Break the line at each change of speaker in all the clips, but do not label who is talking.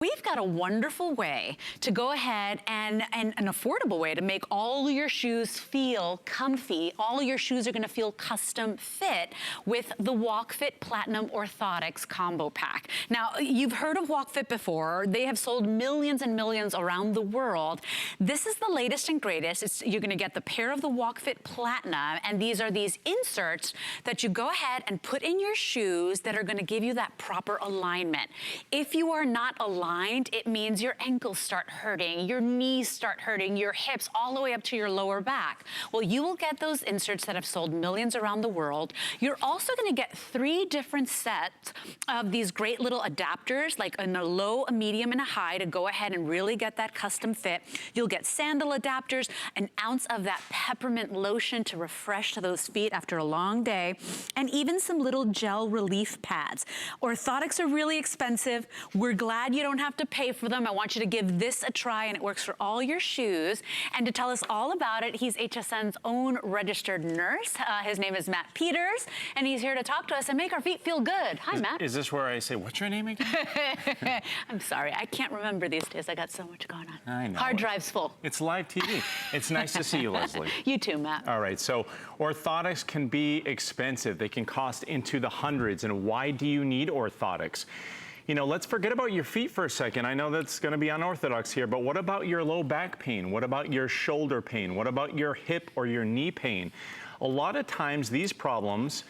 We've got a wonderful way to go ahead and an affordable way to make all your shoes feel comfy. All your shoes are gonna feel custom fit with the WalkFit Platinum Orthotics Combo Pack. Now, you've heard of WalkFit before. They have sold millions and millions around the world. This is the latest and greatest. You're gonna get the pair of the WalkFit Platinum, and these are these inserts that you go ahead and put in your shoes that are gonna give you that proper alignment. If you are not aligned, it means your ankles start hurting, your knees start hurting, your hips, all the way up to your lower back. Well, you will get those inserts that have sold millions around the world. You're also gonna get 3 different sets of these great little adapters, like in a low, a medium, and a high, to go ahead and really get that custom fit. You'll get sandal adapters, an ounce of that peppermint lotion to refresh those feet after a long day, and even some little gel relief pads. Orthotics are really expensive. We're glad you don't have to pay for them. I want you to give this a try, and it works for all your shoes. And to tell us all about it, he's HSN's own registered nurse. His name is Matt Peters, and he's here to talk to us and make our feet feel good. Hi, Matt.
Is this where I say, what's your name again?
I'm sorry, I can't remember these days. I got so much going on.
I know.
Hard drive's full.
It's live TV. It's nice to see you, Leslie.
You too, Matt.
All right, so orthotics can be expensive. They can cost into the hundreds. And why do you need orthotics? You know, let's forget about your feet for a second. I know that's gonna be unorthodox here, but what about your low back pain? What about your shoulder pain? What about your hip or your knee pain? A lot of times these problems,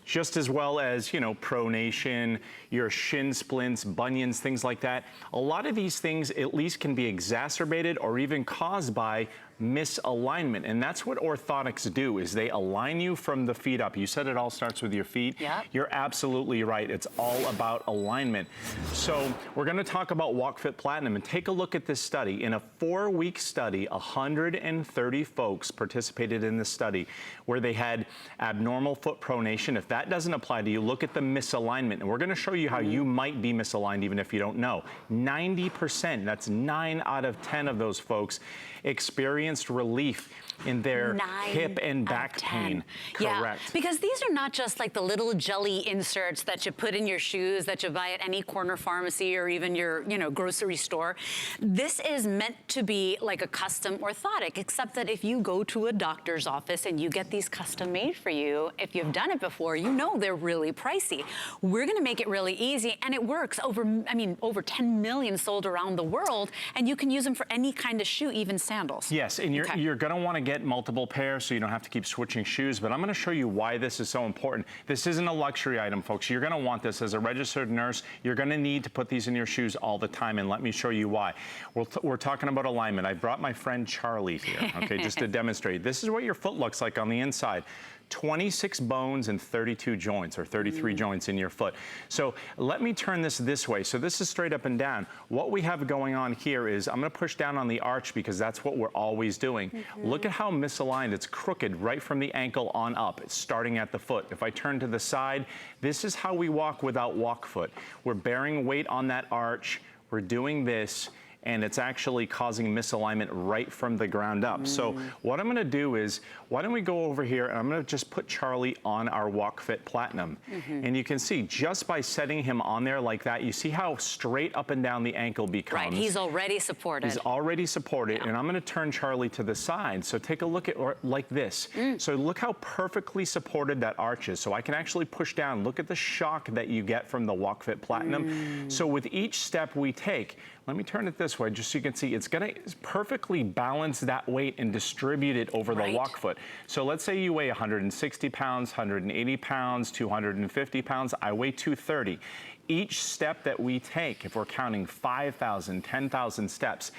just as well as, you know, pronation, your shin splints, bunions, things like that, a lot of these things at least can be exacerbated or even caused by misalignment. And that's what orthotics do, is they align you from the feet up. You said it all starts with your feet.
Yeah.
You're absolutely right. It's all about alignment. So we're gonna talk about WalkFit Platinum and take a look at this study. In a 4-week study, 130 folks participated in this study where they had abnormal foot pronation. If that doesn't apply to you, look at the misalignment. And we're gonna show you how you might be misaligned even if you don't know. 90%, that's 9 out of 10 of those folks experienced relief in their hip and back pain. Correct.
Yeah, because these are not just like the little jelly inserts that you put in your shoes that you buy at any corner pharmacy or even your, you know, grocery store. This is meant to be like a custom orthotic, except that if you go to a doctor's office and you get these custom made for you, if you've done it before, you know they're really pricey. We're gonna make it really easy, and it works. Over 10 million sold around the world, and you can use them for any kind of shoe, even sandals.
Yes, and you're gonna wanna get multiple pairs so you don't have to keep switching shoes, but I'm gonna show you why this is so important. This isn't a luxury item, folks. You're gonna want this as a registered nurse. You're gonna need to put these in your shoes all the time, and let me show you why. We're talking about alignment. I brought my friend Charlie here, okay, just to demonstrate. This is what your foot looks like on the inside. 26 bones and 32 joints, or 33 joints in your foot. So let me turn this way. So this is straight up and down. What we have going on here is, I'm gonna push down on the arch because that's what we're always doing. Look at how misaligned, it's crooked right from the ankle on up. It's starting at the foot. If I turn to the side, this is how we walk without WalkFoot. We're bearing weight on that arch. We're doing this, and it's actually causing misalignment right from the ground up. So what I'm gonna do is, why don't we go over here, and I'm gonna just put Charlie on our WalkFit Platinum. And you can see, just by setting him on there like that, you see how straight up and down the ankle becomes.
Right, he's already supported.
He's already supported, and I'm gonna turn Charlie to the side. So take a look at, like this. So look how perfectly supported that arch is. So I can actually push down. Look at the shock that you get from the WalkFit Platinum. So with each step we take, let me turn it this way, just so you can see, it's gonna perfectly balance that weight and distribute it over the WalkFoot. So let's say you weigh 160 pounds, 180 pounds, 250 pounds, I weigh 230. Each step that we take, if we're counting 5,000, 10,000 steps,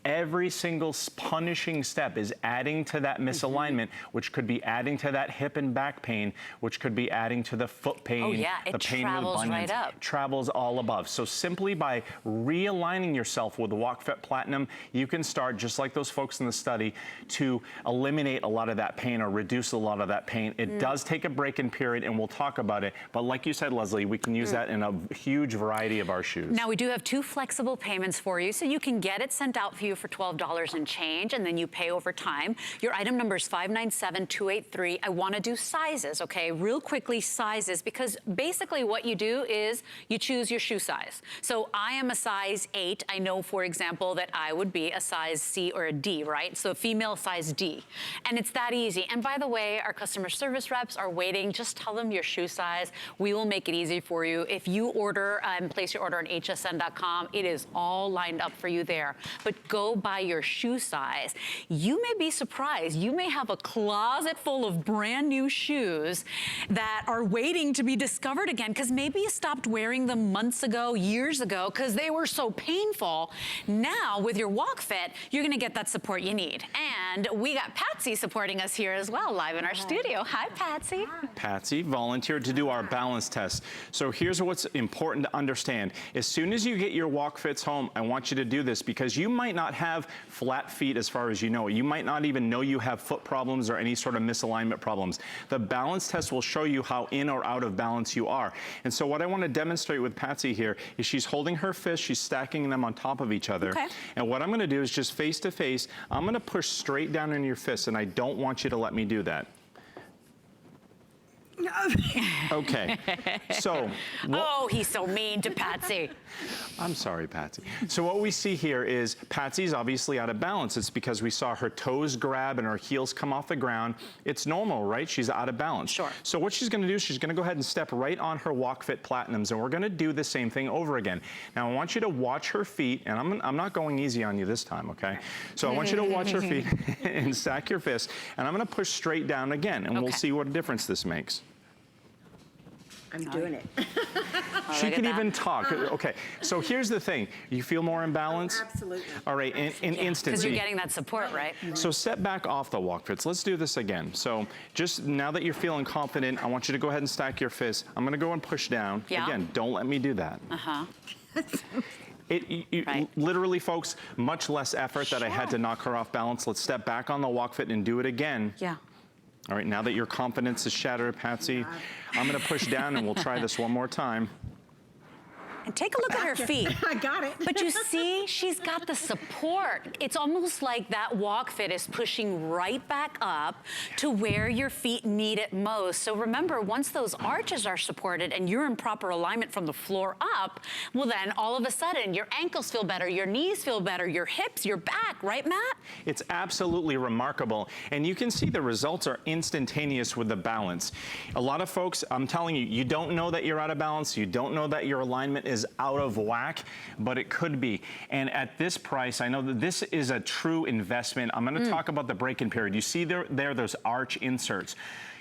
every single punishing step is adding to that misalignment, which could be adding to that hip and back pain, which could be adding to the foot pain, the pain with bunions.
Right up.
It travels all above. So simply by realigning yourself with the WalkFit Platinum, you can start, just like those folks in the study, to eliminate a lot of that pain or reduce a lot of that pain. It does take a break-in period, and we'll talk about it. But like you said, Leslie, we can use that in a huge variety of our shoes.
Now, we do have 2 flexible payments for you, so you can get it sent out for you for $12 and change, and then you pay over time. Your item number is 597283. I want to do sizes, okay? Real quickly, sizes, because basically what you do is you choose your shoe size. So I am a size 8. I know, for example, that I would be a size C or a D, right? So female size D. And it's that easy. And by the way, our customer service reps are waiting. Just tell them your shoe size. We will make it easy for you. If you order and place your order on hsn.com, it is all lined up for you there. But go by your shoe size. You may be surprised. You may have a closet full of brand new shoes that are waiting to be discovered again because maybe you stopped wearing them months ago, years ago, because they were so painful. Now, with your WalkFit, you're going to get that support you need. And we got Patsy supporting us here as well, live in our studio. Hi, Patsy.
Patsy volunteered to do our balance test. So here's what's important to understand. As soon as you get your WalkFits home, I want you to do this because you might not have flat feet as far as you know. You might not even know you have foot problems or any sort of misalignment problems. The balance test will show you how in or out of balance you are. And so what I want to demonstrate with Patsy here is she's holding her fists, she's stacking them on top of each other.
Okay.
And what I'm going to do is just face to face, I'm going to push straight down in your fists, and I don't want you to let me do that. Okay, so.
Oh, he's so mean to Patsy.
I'm sorry, Patsy. So what we see here is Patsy's obviously out of balance. It's because we saw her toes grab and her heels come off the ground. It's normal, right? She's out of balance.
Sure.
So what she's gonna do is she's gonna go ahead and step right on her WalkFit Platinums, and we're gonna do the same thing over again. Now I want you to watch her feet, and I'm not going easy on you this time, okay? So I want you to watch her feet and stack your fists, and I'm gonna push straight down again, and we'll see what difference this makes.
I'm doing it.
She can even talk. Okay, so here's the thing. You feel more in balance?
Oh, absolutely.
All right, in instant.
Because you're getting that support, right?
So step back off the WalkFits. Let's do this again. So just now that you're feeling confident, I want you to go ahead and stack your fists. I'm gonna go and push down.
Yeah.
Again, don't let me do that.
Right.
Literally, folks, much less effort that I had to knock her off balance. Let's step back on the WalkFit and do it again.
Yeah.
All right, now that your confidence is shattered, Patsy, I'm gonna push down and we'll try this one more time.
And take a look at her feet.
I got it.
But you see, she's got the support. It's almost like that WalkFit is pushing right back up to where your feet need it most. So remember, once those arches are supported and you're in proper alignment from the floor up, well then all of a sudden your ankles feel better, your knees feel better, your hips, your back, right, Matt?
It's absolutely remarkable. And you can see the results are instantaneous with the balance. A lot of folks, I'm telling you, you don't know that you're out of balance, you don't know that your alignment is out of whack, but it could be. And at this price, I know that this is a true investment. I'm gonna talk about the break-in period. You see there's arch inserts.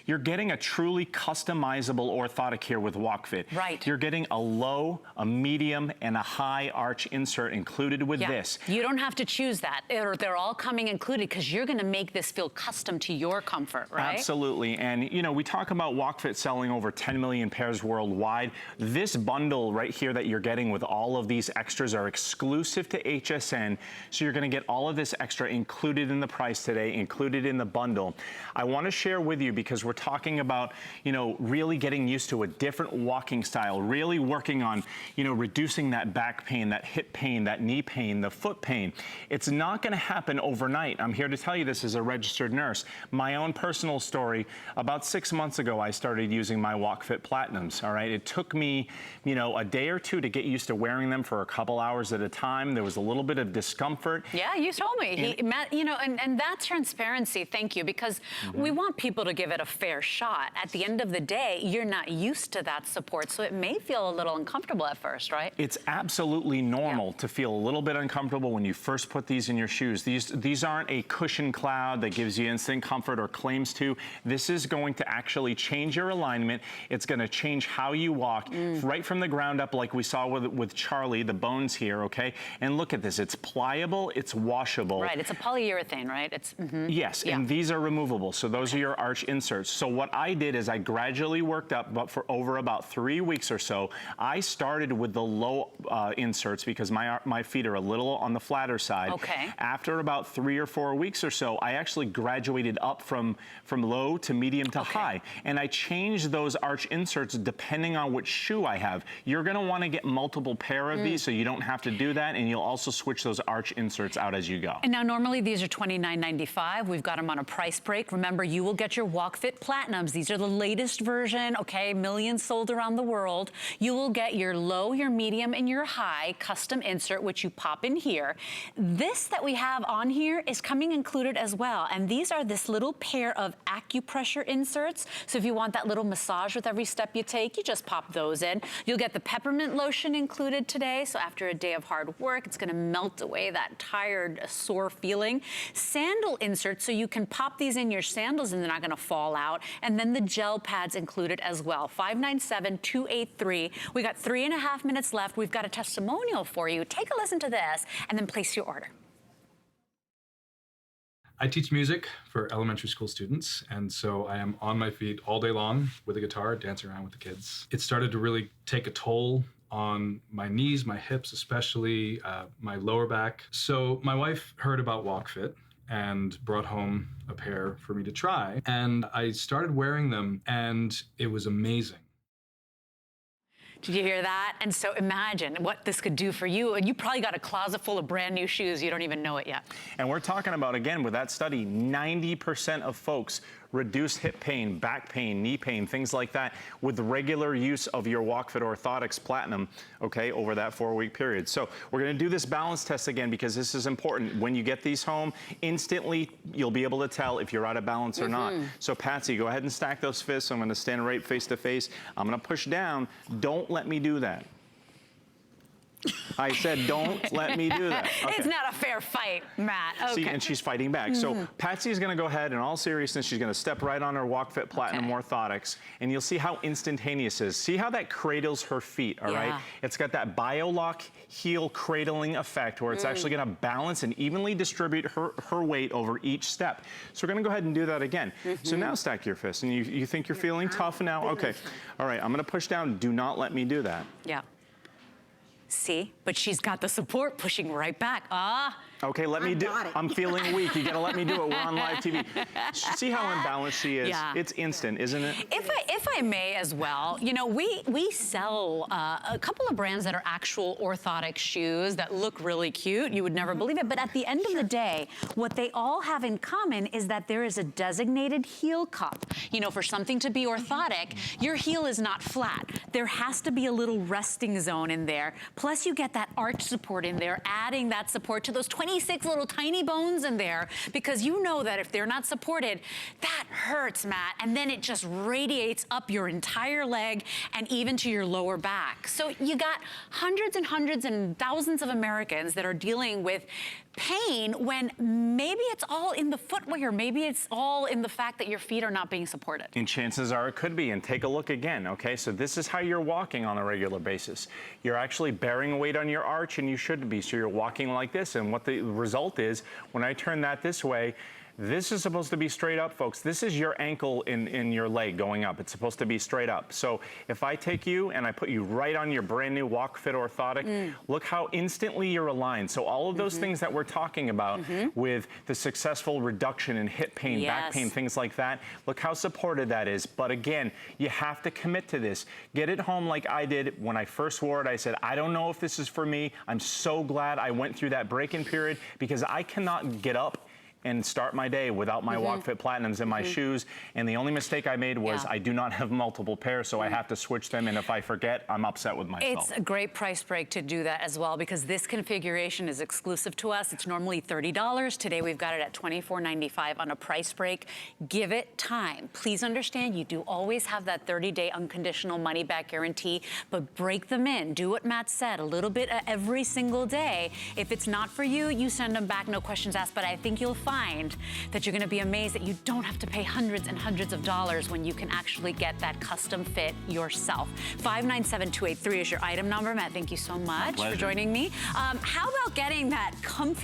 You're getting a truly customizable orthotic here with WalkFit.
Right.
You're getting a low, a medium, and a high arch insert included with this.
You don't have to choose that. They're all coming included because you're gonna make this feel custom to your comfort, right?
Absolutely, and you know, we talk about WalkFit selling over 10 million pairs worldwide. This bundle right here that you're getting with all of these extras are exclusive to HSN, so you're gonna get all of this extra included in the price today, included in the bundle. I wanna share with you because we're talking about, you know, really getting used to a different walking style, really working on, you know, reducing that back pain, that hip pain, that knee pain, the foot pain. It's not gonna happen overnight. I'm here to tell you this as a registered nurse. My own personal story, about 6 months ago, I started using my WalkFit Platinums, all right? It took me, you know, a day or two to get used to wearing them for a couple hours at a time. There was a little bit of discomfort.
Yeah, you told me. Matt, you know, and that's transparency, thank you, because we want people to give it a fair shot. At the end of the day, you're not used to that support, so it may feel a little uncomfortable at first, right?
It's absolutely normal to feel a little bit uncomfortable when you first put these in your shoes. These aren't a cushion cloud that gives you instant comfort or claims to. This is going to actually change your alignment. It's going to change how you walk right from the ground up, like we saw with Charlie, the bones here, okay? And look at this. It's pliable, it's washable.
Right, it's a polyurethane, right? It's
Yes, and these are removable, so those are your arch inserts. So what I did is I gradually worked up, but for over about 3 weeks or so, I started with the low inserts because my feet are a little on the flatter side.
Okay.
After about 3 or 4 weeks or so, I actually graduated up from low to medium to high. And I changed those arch inserts depending on which shoe I have. You're gonna wanna get multiple pair of these so you don't have to do that, and you'll also switch those arch inserts out as you go.
And now normally these are $29.95. We've got them on a price break. Remember, you will get your WalkFit Platinums. These are the latest version, okay? Millions sold around the world. You will get your low, your medium, and your high custom insert, which you pop in here. This that we have on here is coming included as well. And these are this little pair of acupressure inserts. So if you want that little massage with every step you take, you just pop those in. You'll get the peppermint lotion included today. So after a day of hard work, it's gonna melt away that tired, sore feeling. Sandal inserts, so you can pop these in your sandals and they're not gonna fall out. And then the gel pads included as well. 597-283. We got 3.5 minutes left. We've got a testimonial for you. Take a listen to this and then place your order.
I teach music for elementary school students, and so I am on my feet all day long with a guitar, dancing around with the kids. It started to really take a toll on my knees, my hips especially, my lower back. So my wife heard about WalkFit and brought home a pair for me to try, and I started wearing them, and it was amazing.
Did you hear that? And so imagine what this could do for you. And you probably got a closet full of brand new shoes. You don't even know it yet.
And we're talking about, again, with that study, 90% of folks reduce hip pain, back pain, knee pain, things like that with regular use of your WalkFit Orthotics Platinum, okay, over that 4-week period. So we're gonna do this balance test again because this is important. When you get these home, instantly you'll be able to tell if you're out of balance or not. So Patsy, go ahead and stack those fists. I'm gonna stand right face to face. I'm gonna push down. Don't let me do that. I said, don't let me do that. Okay.
It's not a fair fight, Matt. Okay.
See, and she's fighting back. So Patsy is gonna go ahead, in all seriousness, she's gonna step right on her WalkFit Platinum Orthotics, and you'll see how instantaneous it is. See how that cradles her feet, all right? It's got that BioLock heel cradling effect where it's actually gonna balance and evenly distribute her weight over each step. So we're gonna go ahead and do that again. So now stack your fists, and you think you're feeling tough now? Okay, all right, I'm gonna push down. Do not let me do that.
Yeah. See, but she's got the support pushing right back.
Okay, let me do it. I'm feeling weak. You gotta let me do it. We're on live TV. See how imbalanced she is?
Yeah.
It's instant, isn't it?
If I may as well, you know, we sell a couple of brands that are actual orthotic shoes that look really cute. You would never believe it. But at the end of the day, what they all have in common is that there is a designated heel cup. You know, for something to be orthotic, your heel is not flat. There has to be a little resting zone in there. Plus you get that arch support in there, adding that support to those 26 little tiny bones in there, because you know that if they're not supported, that hurts, Matt, and then it just radiates up your entire leg and even to your lower back. So you got hundreds and hundreds and thousands of Americans that are dealing with pain when maybe it's all in the footwear, maybe it's all in the fact that your feet are not being supported.
And chances are it could be, and take a look again, okay? So this is how you're walking on a regular basis. You're actually bearing weight on your arch, and you shouldn't be. So you're walking like this, and what the result is, when I turn that this way, this is supposed to be straight up, folks. This is your ankle in your leg going up. It's supposed to be straight up. So if I take you and I put you right on your brand new WalkFit Orthotic, look how instantly you're aligned. So all of those things that we're talking about with the successful reduction in hip pain, back pain, things like that, look how supported that is. But again, you have to commit to this. Get it home like I did when I first wore it. I said, I don't know if this is for me. I'm so glad I went through that break-in period because I cannot get up and start my day without my WalkFit Platinums in my shoes. And the only mistake I made was I do not have multiple pairs, so I have to switch them. And if I forget, I'm upset with myself.
It's a great price break to do that as well, because this configuration is exclusive to us. It's normally $30. Today we've got it at $24.95 on a price break. Give it time. Please understand, you do always have that 30-day unconditional money-back guarantee, but break them in. Do what Matt said, a little bit every single day. If it's not for you, you send them back, no questions asked. But I think you'll find that you're gonna be amazed that you don't have to pay hundreds and hundreds of dollars when you can actually get that custom fit yourself. 597-283 is your item number. Matt, thank you so much for joining me. How about getting that comfy